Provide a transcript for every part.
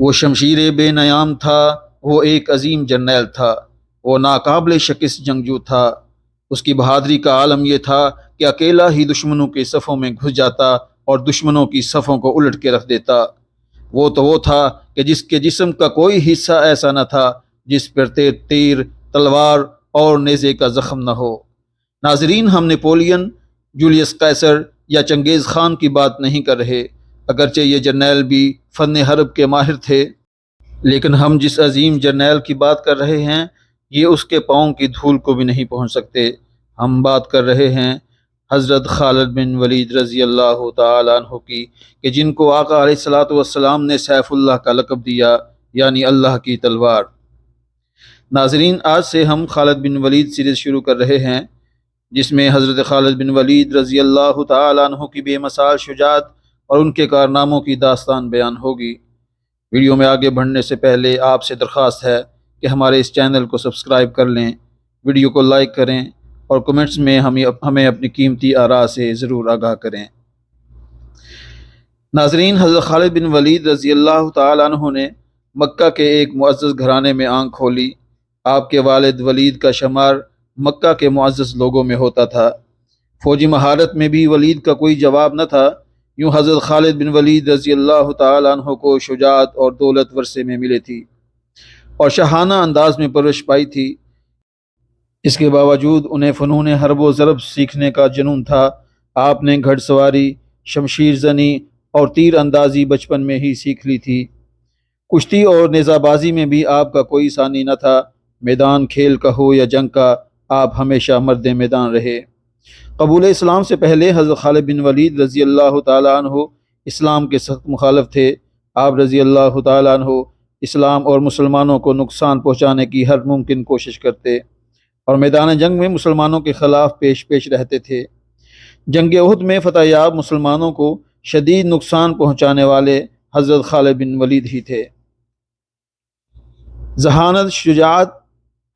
وہ شمشیر بے نیام تھا، وہ ایک عظیم جرنیل تھا، وہ ناقابل شکست جنگجو تھا۔ اس کی بہادری کا عالم یہ تھا کہ اکیلا ہی دشمنوں کے صفوں میں گھس جاتا اور دشمنوں کی صفوں کو الٹ کے رکھ دیتا۔ وہ تھا کہ جس کے جسم کا کوئی حصہ ایسا نہ تھا جس پر تیر، تلوار اور نیزے کا زخم نہ ہو۔ ناظرین، ہم نیپولین، جولیس قیصر یا چنگیز خان کی بات نہیں کر رہے، اگرچہ یہ جرنیل بھی فن حرب کے ماہر تھے، لیکن ہم جس عظیم جرنیل کی بات کر رہے ہیں یہ اس کے پاؤں کی دھول کو بھی نہیں پہنچ سکتے۔ ہم بات کر رہے ہیں حضرت خالد بن ولید رضی اللہ تعالیٰ عنہ کی، کہ جن کو آقا علیہ السلام نے سیف اللہ کا لقب دیا، یعنی اللہ کی تلوار۔ ناظرین، آج سے ہم خالد بن ولید سیریز شروع کر رہے ہیں، جس میں حضرت خالد بن ولید رضی اللہ تعالیٰ عنہ کی بے مثال شجاعت اور ان کے کارناموں کی داستان بیان ہوگی۔ ویڈیو میں آگے بڑھنے سے پہلے آپ سے درخواست ہے کہ ہمارے اس چینل کو سبسکرائب کر لیں، ویڈیو کو لائک کریں اور کمنٹس میں ہمیں اپنی قیمتی آراء سے ضرور آگاہ کریں۔ ناظرین، حضرت خالد بن ولید رضی اللہ تعالیٰ عنہ نے مکہ کے ایک معزز گھرانے میں آنکھ کھولی۔ آپ کے والد ولید کا شمار مکہ کے معزز لوگوں میں ہوتا تھا۔ فوجی مہارت میں بھی ولید کا کوئی جواب نہ تھا۔ یوں حضرت خالد بن ولید رضی اللہ تعالیٰ عنہ کو شجاعت اور دولت ورثے میں ملی تھی اور شاہانہ انداز میں پرورش پائی تھی۔ اس کے باوجود انہیں فنون حرب و ضرب سیکھنے کا جنون تھا۔ آپ نے گھڑ سواری، شمشیر زنی اور تیر اندازی بچپن میں ہی سیکھ لی تھی۔ کشتی اور نیزہ بازی میں بھی آپ کا کوئی ثانی نہ تھا۔ میدان کھیل کا ہو یا جنگ کا، آپ ہمیشہ مرد میدان رہے۔ قبول اسلام سے پہلے حضرت خالد بن ولید رضی اللہ تعالیٰ عنہ اسلام کے سخت مخالف تھے۔ آپ رضی اللہ تعالیٰ عنہ اسلام اور مسلمانوں کو نقصان پہنچانے کی ہر ممکن کوشش کرتے اور میدان جنگ میں مسلمانوں کے خلاف پیش رہتے تھے۔ جنگ احد میں فتح یاب مسلمانوں کو شدید نقصان پہنچانے والے حضرت خالد بن ولید ہی تھے۔ ذہانت، شجاعت،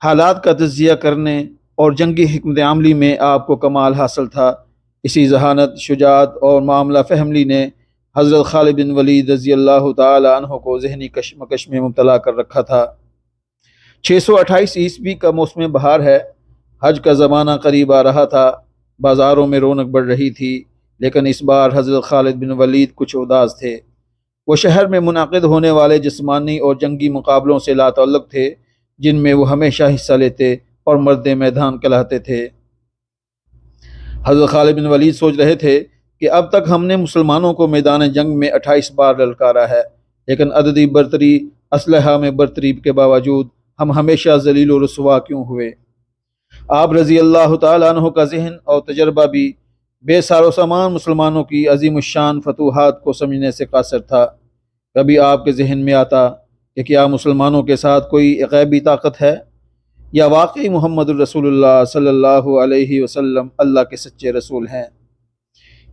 حالات کا تجزیہ کرنے اور جنگی حکمت عملی میں آپ کو کمال حاصل تھا۔ اسی ذہانت، شجاعت اور معاملہ فہمی نے حضرت خالد بن ولید رضی اللہ تعالی عنہ کو ذہنی کشمکش میں مبتلا کر رکھا تھا۔ 628 عیسوی کا موسم بہار ہے۔ حج کا زمانہ قریب آ رہا تھا۔ بازاروں میں رونق بڑھ رہی تھی، لیکن اس بار حضرت خالد بن ولید کچھ اداس تھے۔ وہ شہر میں منعقد ہونے والے جسمانی اور جنگی مقابلوں سے لاتعلق تھے، جن میں وہ ہمیشہ حصہ لیتے اور مرد میدان کہلاتے تھے۔ حضرت خالد بن ولید سوچ رہے تھے کہ اب تک ہم نے مسلمانوں کو میدان جنگ میں 28 بار للکارا ہے، لیکن عددی برتری، اسلحہ میں برتری کے باوجود ہم ہمیشہ ذلیل و رسوا کیوں ہوئے؟ آپ رضی اللہ تعالیٰ عنہ کا ذہن اور تجربہ بھی بے سار و سامان مسلمانوں کی عظیم الشان فتوحات کو سمجھنے سے قاصر تھا۔ کبھی آپ کے ذہن میں آتا کہ کیا مسلمانوں کے ساتھ کوئی غیبی طاقت ہے، یا واقعی محمد الرسول اللہ صلی اللہ علیہ وسلم اللہ کے سچے رسول ہیں؟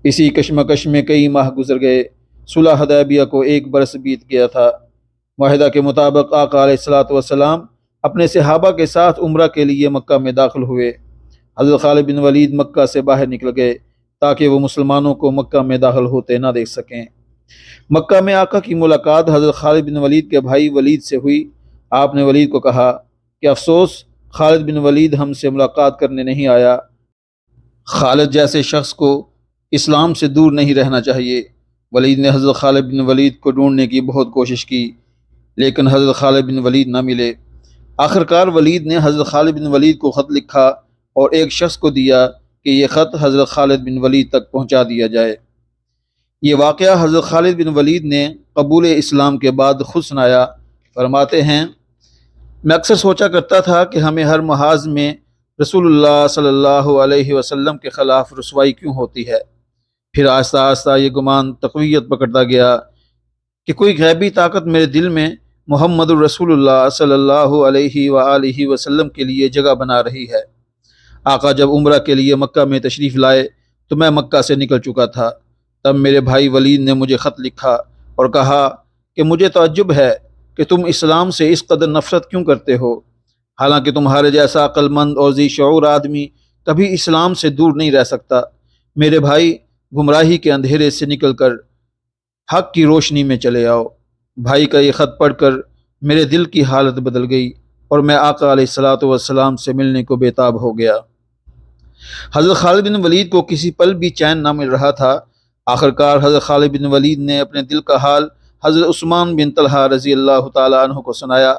اسی کشمکش میں کئی ماہ گزر گئے۔ صلح حدیبیہ کو 1 برس بیت گیا تھا۔ معاہدہ کے مطابق آقا علیہ السلام اپنے صحابہ کے ساتھ عمرہ کے لیے مکہ میں داخل ہوئے۔ حضرت خالد بن ولید مکہ سے باہر نکل گئے تاکہ وہ مسلمانوں کو مکہ میں داخل ہوتے نہ دیکھ سکیں۔ مکہ میں آقا کی ملاقات حضرت خالد بن ولید کے بھائی ولید سے ہوئی۔ آپ نے ولید کو کہا کہ افسوس، خالد بن ولید ہم سے ملاقات کرنے نہیں آیا۔ خالد جیسے شخص کو اسلام سے دور نہیں رہنا چاہیے۔ ولید نے حضرت خالد بن ولید کو ڈھونڈنے کی بہت کوشش کی، لیکن حضرت خالد بن ولید نہ ملے۔ آخرکار ولید نے حضرت خالد بن ولید کو خط لکھا اور ایک شخص کو دیا کہ یہ خط حضرت خالد بن ولید تک پہنچا دیا جائے۔ یہ واقعہ حضرت خالد بن ولید نے قبول اسلام کے بعد خود سنایا۔ فرماتے ہیں، میں اکثر سوچا کرتا تھا کہ ہمیں ہر محاذ میں رسول اللہ صلی اللہ علیہ وسلم کے خلاف رسوائی کیوں ہوتی ہے۔ پھر آہستہ آہستہ یہ گمان تقویت پکڑتا گیا کہ کوئی غیبی طاقت میرے دل میں محمد الرسول اللہ صلی اللہ علیہ وآلہ وسلم کے لیے جگہ بنا رہی ہے۔ آقا جب عمرہ کے لیے مکہ میں تشریف لائے تو میں مکہ سے نکل چکا تھا۔ تب میرے بھائی ولید نے مجھے خط لکھا اور کہا کہ مجھے تعجب ہے کہ تم اسلام سے اس قدر نفرت کیوں کرتے ہو، حالانکہ تمہارے جیسا عقل مند اور ذی شعور آدمی کبھی اسلام سے دور نہیں رہ سکتا۔ میرے بھائی، گمراہی کے اندھیرے سے نکل کر حق کی روشنی میں چلے آؤ۔ بھائی کا یہ خط پڑھ کر میرے دل کی حالت بدل گئی اور میں آقا علیہ الصلاۃ والسلام سے ملنے کو بےتاب ہو گیا۔ حضرت خالد بن ولید کو کسی پل بھی چین نہ مل رہا تھا۔ آخرکار حضرت خالد بن ولید نے اپنے دل کا حال حضرت عثمان بن طلحہ رضی اللہ تعالیٰ عنہ کو سنایا۔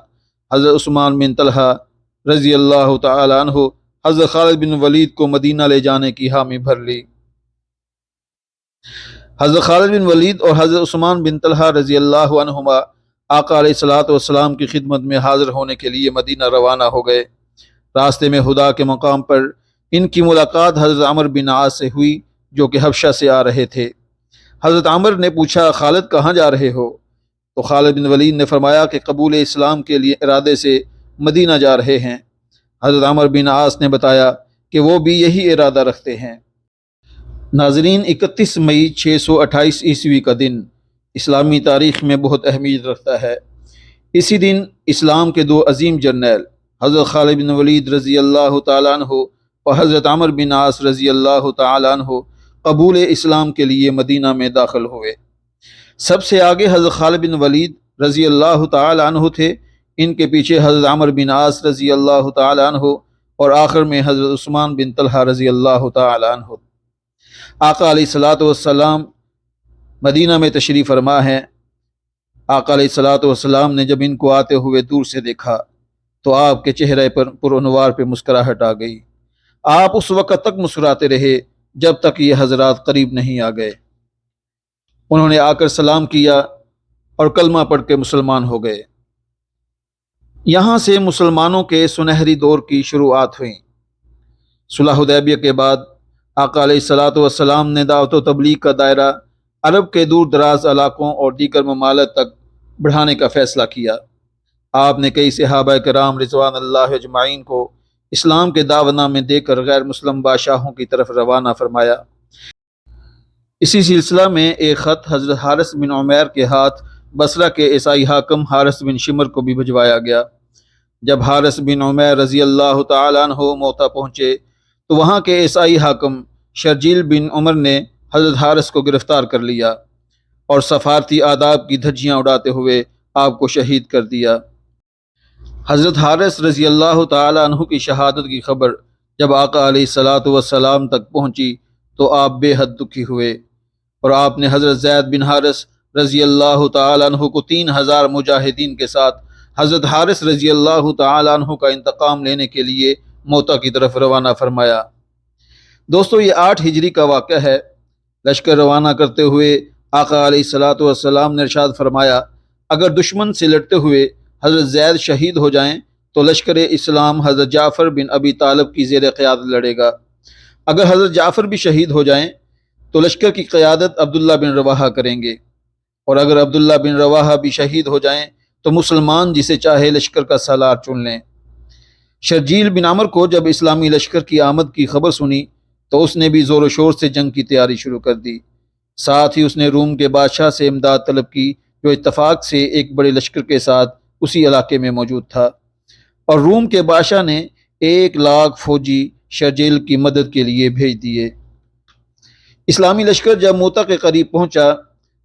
حضرت عثمان بن طلحہ رضی اللہ تعالیٰ عنہ حضرت خالد بن ولید کو مدینہ لے جانے کی حامی بھر لی۔ حضرت خالد بن ولید اور حضرت عثمان بن طلحہ رضی اللہ عنہما آقا علیہ الصلاۃ والسلام کی خدمت میں حاضر ہونے کے لیے مدینہ روانہ ہو گئے۔ راستے میں ہدا کے مقام پر ان کی ملاقات حضرت عمر بن عاص سے ہوئی جو کہ حبشہ سے آ رہے تھے۔ حضرت عمر نے پوچھا، خالد کہاں جا رہے ہو؟ تو خالد بن ولید نے فرمایا کہ قبول اسلام کے لیے ارادے سے مدینہ جا رہے ہیں۔ حضرت عمر بن عاص نے بتایا کہ وہ بھی یہی ارادہ رکھتے ہیں۔ ناظرین، 31 مئی 628 عیسوی کا دن اسلامی تاریخ میں بہت اہمیت رکھتا ہے۔ اسی دن اسلام کے دو عظیم جرنیل حضرت خالد بن ولید رضی اللہ تعالیٰ عنہ اور حضرت عمر بن عاص رضی اللہ تعالیٰ عنہ قبول اسلام کے لیے مدینہ میں داخل ہوئے۔ سب سے آگے حضرت خالد بن ولید رضی اللہ تعالیٰ عنہ تھے، ان کے پیچھے حضرت عمر بن عاص رضی اللہ تعالیٰ عنہ اور آخر میں حضرت عثمان بن طلحہ رضی اللہ تعالیٰ عنہ۔ آقا علیہ الصلاۃ والسلام مدینہ میں تشریف فرما ہیں۔ آقا علیہ الصلاۃ والسلام نے جب ان کو آتے ہوئے دور سے دیکھا تو آپ کے چہرے پر پرانوار پہ مسکراہٹ آ گئی۔ آپ اس وقت تک مسکراتے رہے جب تک یہ حضرات قریب نہیں آ گئے۔ انہوں نے آ کر سلام کیا اور کلمہ پڑھ کے مسلمان ہو گئے۔ یہاں سے مسلمانوں کے سنہری دور کی شروعات ہوئیں۔ صلح حدیبیہ کے بعد آقا علیہ الصلاۃ والسلام نے دعوت و تبلیغ کا دائرہ عرب کے دور دراز علاقوں اور دیگر ممالک تک بڑھانے کا فیصلہ کیا۔ آپ نے کئی صحابہ کرام رضوان اللہ اجمعین کو اسلام کے دعوت نامے دے کر غیر مسلم بادشاہوں کی طرف روانہ فرمایا۔ اسی سلسلہ میں ایک خط حضرت حارث بن عمیر کے ہاتھ بصرہ کے عیسائی حاکم حارث بن شمر کو بھی بھجوایا گیا۔ جب حارث بن عمیر رضی اللہ تعالیٰ عنہ موتا پہنچے تو وہاں کے عیسائی حاکم شرجیل بن عمر نے حضرت حارث کو گرفتار کر لیا اور سفارتی آداب کی دھجیاں اڑاتے ہوئے آپ کو شہید کر دیا۔ حضرت حارث رضی اللہ تعالیٰ عنہ کی شہادت کی خبر جب آقا علیہ الصلاۃ والسلام تک پہنچی تو آپ بے حد دکھی ہوئے اور آپ نے حضرت زید بن حارث رضی اللہ تعالیٰ عنہ کو 3000 مجاہدین کے ساتھ حضرت حارث رضی اللہ تعالیٰ عنہ کا انتقام لینے کے لیے موتا کی طرف روانہ فرمایا۔ دوستو، یہ 8 ہجری کا واقعہ ہے۔ لشکر روانہ کرتے ہوئے آقا علیہ الصلاۃ والسلام نے ارشاد فرمایا، اگر دشمن سے لڑتے ہوئے حضرت زید شہید ہو جائیں تو لشکر اسلام حضرت جعفر بن ابی طالب کی زیر قیادت لڑے گا۔ اگر حضرت جعفر بھی شہید ہو جائیں تو لشکر کی قیادت عبداللہ بن رواحہ کریں گے، اور اگر عبداللہ بن رواحہ بھی شہید ہو جائیں تو مسلمان جسے چاہے لشکر کا سالار چن لیں۔ شرجیل بن عمر کو جب اسلامی لشکر کی آمد کی خبر سنی تو اس نے بھی زور و شور سے جنگ کی تیاری شروع کر دی۔ ساتھ ہی اس نے روم کے بادشاہ سے امداد طلب کی جو اتفاق سے ایک بڑے لشکر کے ساتھ اسی علاقے میں موجود تھا، اور روم کے بادشاہ نے 1,00,000 فوجی شرجیل کی مدد کے لیے بھیج دیے۔ اسلامی لشکر جب موتا کے قریب پہنچا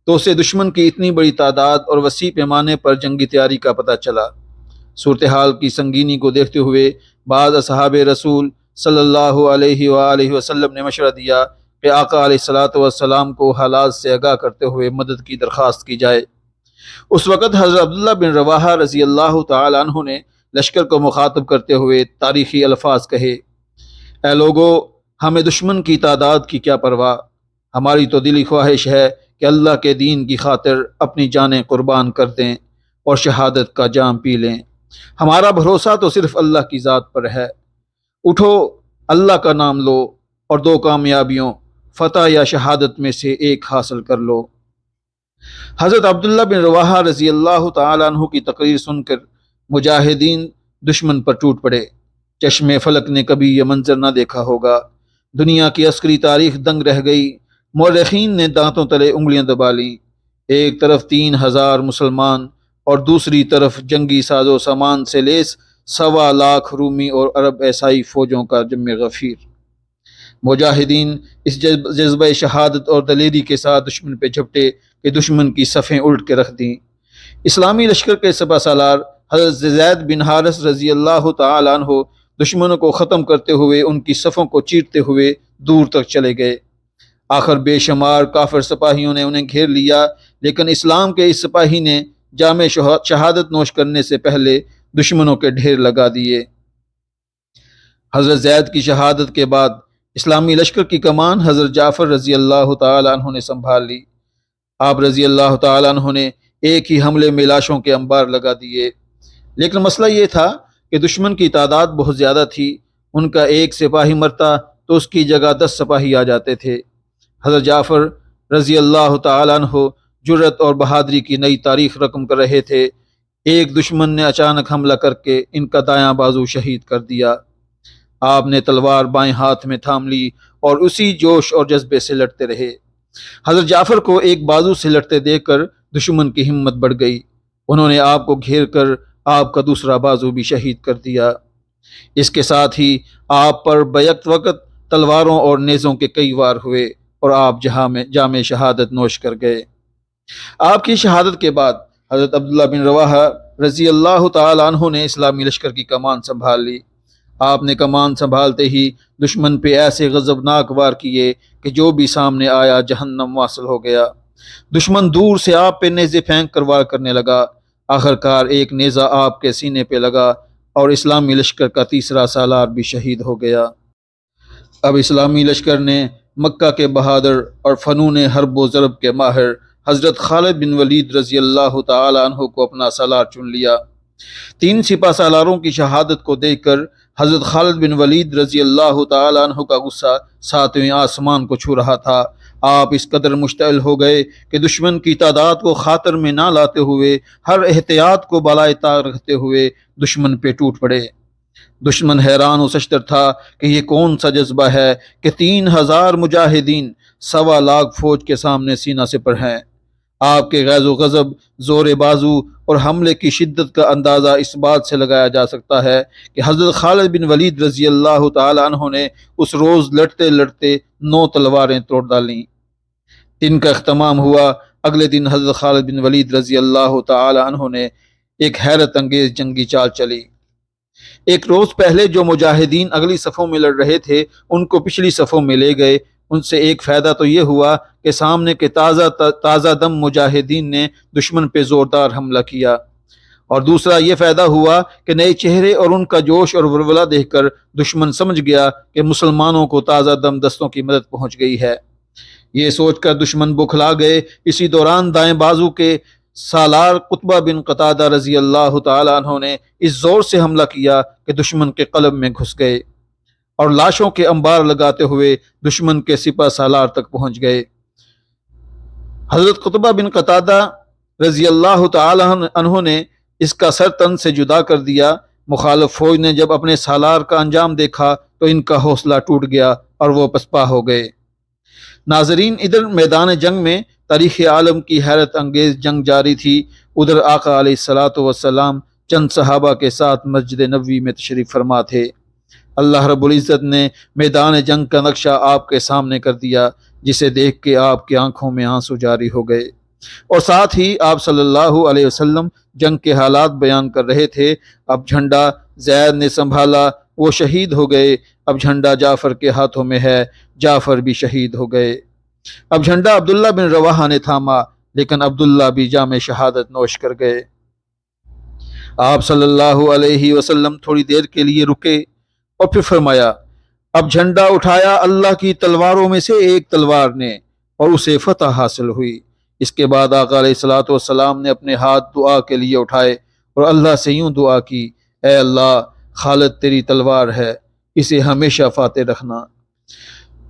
تو اسے دشمن کی اتنی بڑی تعداد اور وسیع پیمانے پر جنگی تیاری کا پتہ چلا۔ صورتحال کی سنگینی کو دیکھتے ہوئے بعض اصحاب رسول صلی اللہ علیہ وآلہ وسلم نے مشورہ دیا کہ آقا علیہ الصلاۃ والسلام کو حالات سے آگاہ کرتے ہوئے مدد کی درخواست کی جائے۔ اس وقت حضرت عبداللہ بن رواحہ رضی اللہ تعالیٰ عنہ نے لشکر کو مخاطب کرتے ہوئے تاریخی الفاظ کہے، اے لوگو، ہمیں دشمن کی تعداد کی کیا پرواہ، ہماری تو دلی خواہش ہے کہ اللہ کے دین کی خاطر اپنی جانیں قربان کر دیں اور شہادت کا جام پی لیں۔ ہمارا بھروسہ تو صرف اللہ کی ذات پر ہے۔ اٹھو، اللہ کا نام لو اور 2 کامیابیوں، فتح یا شہادت میں سے ایک حاصل کر لو۔ حضرت عبداللہ بن رواحہ رضی اللہ تعالیٰ عنہ کی تقریر سن کر مجاہدین دشمن پر ٹوٹ پڑے۔ چشم فلک نے کبھی یہ منظر نہ دیکھا ہوگا۔ دنیا کی عسکری تاریخ دنگ رہ گئی۔ مورخین نے دانتوں تلے انگلیاں دبا لیں۔ ایک طرف 3000 مسلمان اور دوسری طرف جنگی ساز و سامان سے لیس 1,25,000 رومی اور عرب عیسائی فوجوں کا جم غفیر۔ مجاہدین اس جذبہ شہادت اور دلیری کے ساتھ دشمن پہ جھپٹے کہ دشمن کی صفیں الٹ کے رکھ دیں۔ اسلامی لشکر کے سپہ سالار حضرت زید بن حارث رضی اللہ تعالیٰ عنہ دشمنوں کو ختم کرتے ہوئے ان کی صفوں کو چیرتے ہوئے دور تک چلے گئے۔ آخر بے شمار کافر سپاہیوں نے انہیں گھیر لیا، لیکن اسلام کے اس سپاہی نے جامع شہادت نوش کرنے سے پہلے دشمنوں کے ڈھیر لگا دیے۔ حضرت زید کی شہادت کے بعد اسلامی لشکر کی کمان حضرت جعفر رضی اللہ تعالیٰ عنہ نے سنبھال لی۔ آپ رضی اللہ تعالیٰ عنہ نے ایک ہی حملے میں لاشوں کے انبار لگا دیے، لیکن مسئلہ یہ تھا کہ دشمن کی تعداد بہت زیادہ تھی۔ ان کا ایک سپاہی مرتا تو اس کی جگہ 10 سپاہی آ جاتے تھے۔ حضرت جعفر رضی اللہ تعالیٰ عنہ جرأت اور بہادری کی نئی تاریخ رقم کر رہے تھے۔ ایک دشمن نے اچانک حملہ کر کے ان کا دایاں بازو شہید کر دیا۔ آپ نے تلوار بائیں ہاتھ میں تھام لی اور اسی جوش اور جذبے سے لڑتے رہے۔ حضرت جعفر کو ایک بازو سے لڑتے دیکھ کر دشمن کی ہمت بڑھ گئی۔ انہوں نے آپ کو گھیر کر آپ کا دوسرا بازو بھی شہید کر دیا۔ اس کے ساتھ ہی آپ پر بیک وقت تلواروں اور نیزوں کے کئی وار ہوئے اور آپ جامع شہادت نوش کر گئے۔ آپ کی شہادت کے بعد حضرت عبداللہ بن رواحہ رضی اللہ تعالیٰ عنہ نے اسلامی لشکر کی کمان سنبھال لی۔ آپ نے کمان سنبھالتے ہی دشمن پہ ایسے غضبناک وار کیے کہ جو بھی سامنے آیا جہنم واصل ہو گیا۔ دشمن دور سے آپ پہ نیزے پھینک کر وار کرنے لگا۔ آخرکار ایک نیزہ آپ کے سینے پہ لگا اور اسلامی لشکر کا تیسرا سالار بھی شہید ہو گیا۔ اب اسلامی لشکر نے مکہ کے بہادر اور فنون حرب و ضرب کے ماہر حضرت خالد بن ولید رضی اللہ تعالیٰ عنہ کو اپنا سالار چن لیا۔ 3 سپہ سالاروں کی شہادت کو دیکھ کر حضرت خالد بن ولید رضی اللہ تعالیٰ عنہ کا غصہ 7ویں آسمان کو چھو رہا تھا۔ آپ اس قدر مشتعل ہو گئے کہ دشمن کی تعداد کو خاطر میں نہ لاتے ہوئے، ہر احتیاط کو بالائے طاق رکھتے ہوئے دشمن پہ ٹوٹ پڑے۔ دشمن حیران و سشتر تھا کہ یہ کون سا جذبہ ہے کہ 3000 مجاہدین 1.25 لاکھ فوج کے سامنے سینہ سپر ہیں۔ آپ کے غیظ و غضب، زور بازو اور حملے کی شدت کا اندازہ اس بات سے لگایا جا سکتا ہے کہ حضرت خالد بن ولید رضی اللہ تعالیٰ عنہ نے اس روز لڑتے لڑتے 9 تلواریں توڑ ڈالیں۔ دن کا اختتام ہوا۔ اگلے دن حضرت خالد بن ولید رضی اللہ تعالیٰ عنہ نے ایک حیرت انگیز جنگی چال چلی۔ ایک روز پہلے جو مجاہدین اگلی صفوں میں لڑ رہے تھے ان کو پچھلی صفوں میں لے گئے۔ ان سے ایک فائدہ تو یہ ہوا کہ سامنے کے تازہ دم مجاہدین نے دشمن پہ زوردار حملہ کیا، اور دوسرا یہ فائدہ ہوا کہ نئے چہرے اور ان کا جوش اور ولولہ دیکھ کر دشمن سمجھ گیا کہ مسلمانوں کو تازہ دم دستوں کی مدد پہنچ گئی ہے۔ یہ سوچ کر دشمن بکھلا گئے۔ اسی دوران دائیں بازو کے سالار قطبہ بن قتادہ رضی اللہ تعالیٰ عنہ نے اس زور سے حملہ کیا کہ دشمن کے قلب میں گھس گئے اور لاشوں کے انبار لگاتے ہوئے دشمن کے سپہ سالار تک پہنچ گئے۔ حضرت قطبہ بن قتادہ رضی اللہ تعالیٰ عنہ نے اس کا سر تن سے جدا کر دیا۔ مخالف فوج نے جب اپنے سالار کا انجام دیکھا تو ان کا حوصلہ ٹوٹ گیا اور وہ پسپا ہو گئے۔ ناظرین، ادھر میدان جنگ میں تاریخ عالم کی حیرت انگیز جنگ جاری تھی، ادھر آقا علیہ الصلاۃ والسلام چند صحابہ کے ساتھ مسجد نبوی میں تشریف فرما تھے۔ اللہ رب العزت نے میدان جنگ کا نقشہ آپ کے سامنے کر دیا، جسے دیکھ کے آپ کی آنکھوں میں آنسو جاری ہو گئے، اور ساتھ ہی آپ صلی اللہ علیہ وسلم جنگ کے حالات بیان کر رہے تھے۔ اب جھنڈا زید نے سنبھالا، وہ شہید ہو گئے۔ اب جھنڈا جعفر کے ہاتھوں میں ہے، جعفر بھی شہید ہو گئے۔ اب جھنڈا عبداللہ بن رواحہ نے تھاما، لیکن عبداللہ بھی جامع شہادت نوش کر گئے۔ آپ صلی اللہ علیہ وسلم تھوڑی دیر کے لیے رکے اور پھر فرمایا، اب جھنڈا اٹھایا اللہ کی تلواروں میں سے ایک تلوار نے، اور اسے فتح حاصل ہوئی۔ اس کے بعد آقا علیہ الصلوۃ والسلام نے اپنے ہاتھ دعا کے لیے اٹھائے اور اللہ سے یوں دعا کی، اے اللہ، خالد تیری تلوار ہے، اسے ہمیشہ فاتح رکھنا۔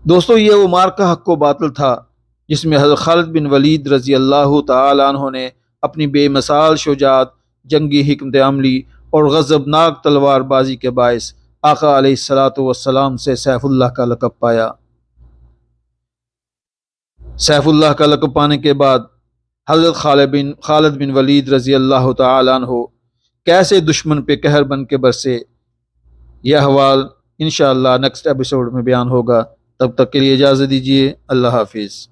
دوستو، یہ وہ مارکہ حق و باطل تھا جس میں حضرت خالد بن ولید رضی اللہ تعالی عنہ نے اپنی بے مثال شجاعت، جنگی حکمت عملی اور غضبناک تلوار بازی کے باعث آقا علیہ الصلوۃ والسلام سے سیف اللہ کا لقب پایا۔ سیف اللہ کا لقب پانے کے بعد حضرت خالد بن ولید رضی اللہ تعالی عنہ کیسے دشمن پہ قہر بن کے برسے، یہ احوال انشاءاللہ نیکسٹ ایپیسوڈ میں بیان ہوگا۔ تب تک کے لیے اجازت دیجیے، اللہ حافظ۔